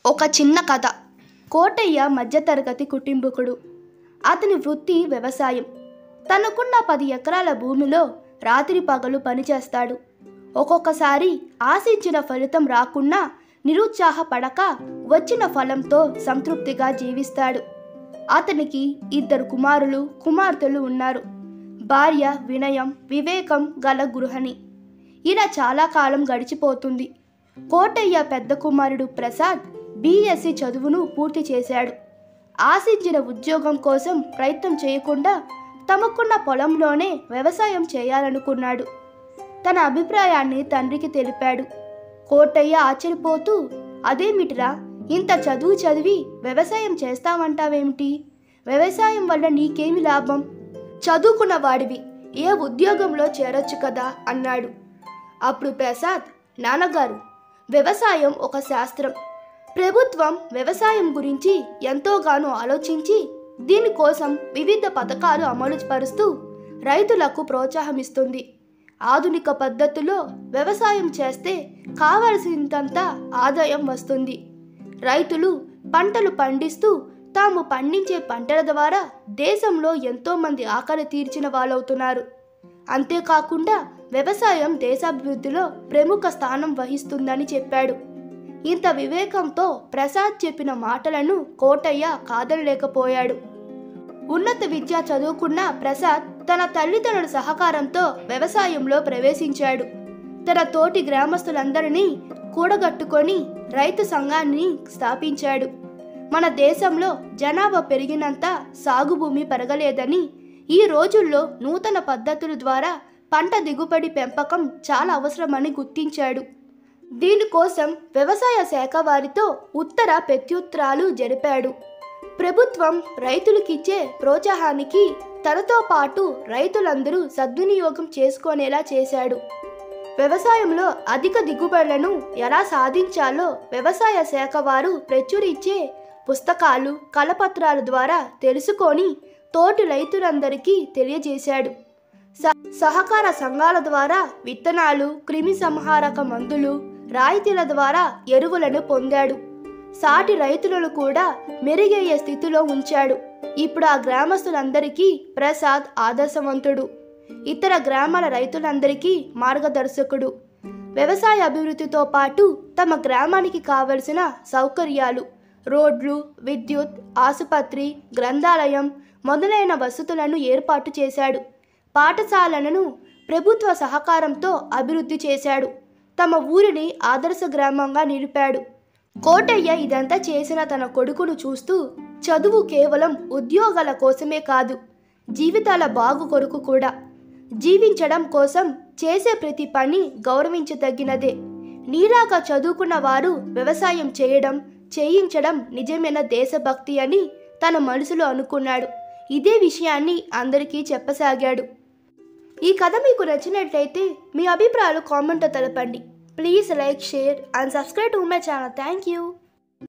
ఒక చిన్న కథ. కోటయ్య మధ్యతరగతి కుటుంబకుడు. అతని వృత్తి వ్యవసాయం. తనకున్న 10 ఎకరాల భూమిలో రాత్రి పగలు పనిచేస్తాడు. ఒక్కొక్కసారి ఆశించిన ఫలితం రాకున్నా నిరుత్సాహపడక వచ్చిన ఫలంతో సంతృప్తిగా జీవిస్తాడు. అతనికి 2 కుమారులు, కుమార్తెలు ఉన్నారు. భార్య వినయం, వివేకం గల గృహిణి. ఇలా చాలా కాలం గడిచిపోతుంది. కోటయ్య పెద్ద కుమారుడు ప్రసాద్ బీఎస్సీ చదువును పూర్తి చేశాడు. ఆశించిన ఉద్యోగం కోసం ప్రయత్నం చేయకుండా తమకున్న పొలంలోనే వ్యవసాయం చేయాలనుకున్నాడు. తన అభిప్రాయాన్ని తండ్రికి తెలిపాడు. కోటయ్య ఆశ్చర్యపోతూ, అదేమిటిరా, ఇంత చదువు చదివి వ్యవసాయం చేస్తావంటావేమిటి? వ్యవసాయం వల్ల నీకేమి లాభం? చదువుకున్న వాడివి, ఏ ఉద్యోగంలో చేరొచ్చు కదా అన్నాడు. అప్పుడు ప్రసాద్, నాన్నగారు, వ్యవసాయం ఒక శాస్త్రం. ప్రభుత్వం వ్యవసాయం గురించి ఎంతోగానో ఆలోచించి దీనికోసం వివిధ పథకాలు అమలు పరుస్తూ రైతులకు ప్రోత్సాహమిస్తుంది. ఆధునిక పద్ధతిలో వ్యవసాయం చేస్తే కావలసినంత ఆదాయం వస్తుంది. రైతులు పంటలు పండిస్తూ తాము పండించే పంటల ద్వారా దేశంలో ఎంతోమంది ఆకలి తీర్చిన వాళ్ళవుతున్నారు. అంతేకాకుండా వ్యవసాయం దేశాభివృద్ధిలో ప్రముఖ స్థానం వహిస్తుందని చెప్పాడు. ఇంత వివేకంతో ప్రసాద్ చెప్పిన మాటలను కోటయ్య కాదనలేకపోయాడు. ఉన్నత విద్య చదువుకున్న ప్రసాద్ తన తల్లిదండ్రుల సహకారంతో వ్యవసాయంలో ప్రవేశించాడు. తన తోటి గ్రామస్తులందరినీ కూడగట్టుకొని రైతు సంఘాన్ని స్థాపించాడు. మన దేశంలో జనాభా పెరిగినంత సాగు భూమి పెరగలేదని, ఈ రోజుల్లో నూతన పద్ధతుల ద్వారా పంట దిగుబడి పెంపకం చాలా అవసరమని గుర్తించాడు. దీనికోసం వ్యవసాయ శాఖ వారితో ఉత్తర ప్రత్యుత్తరాలు జరిపాడు. ప్రభుత్వం రైతులకిచ్చే ప్రోత్సాహానికి తనతో పాటు రైతులందరూ సద్వినియోగం చేసుకునేలా చేశాడు. వ్యవసాయంలో అధిక దిగుబడులను ఎలా సాధించాలో వ్యవసాయ శాఖ వారు ప్రచురించే పుస్తకాలు, కలపత్రాల ద్వారా తెలుసుకొని తోటి రైతులందరికీ తెలియజేశాడు. సహకార సంఘాల ద్వారా విత్తనాలు, క్రిమి సంహారక మందులు, రాయితీల ద్వారా ఎరువులను పొందాడు. సాటి రైతులను కూడా మెరుగయ్యే స్థితిలో ఉంచాడు. ఇప్పుడు ఆ గ్రామస్తులందరికీ ప్రసాద్ ఆదర్శవంతుడు. ఇతర గ్రామాల రైతులందరికీ మార్గదర్శకుడు. వ్యవసాయ అభివృద్ధితో పాటు తమ గ్రామానికి కావలసిన సౌకర్యాలు, రోడ్లు, విద్యుత్, ఆసుపత్రి, గ్రంథాలయం మొదలైన వసతులను ఏర్పాటు చేశాడు. పాఠశాలలను ప్రభుత్వ సహకారంతో అభివృద్ధి చేశాడు. తమ ఊరిని ఆదర్శ గ్రామంగా నిలిపాడు. కోటయ్య ఇదంతా చేసిన తన కొడుకును చూస్తూ, చదువు కేవలం ఉద్యోగాల కోసమే కాదు, జీవితాల బాగు కొరకు కూడా. జీవించడం కోసం చేసే ప్రతి పని గౌరవించదగినదే. నీలాగా చదువుకున్న వారు వ్యవసాయం చేయించడం నిజమైన దేశభక్తి అని తన మనసులో అనుకున్నాడు. ఇదే విషయాన్ని అందరికీ చెప్పసాగాడు. ఈ కథ మీకు నచ్చినట్లయితే మీ అభిప్రాయాలు కామెంట్లో తెలపండి. Please like, share and subscribe to my channel. Thank you.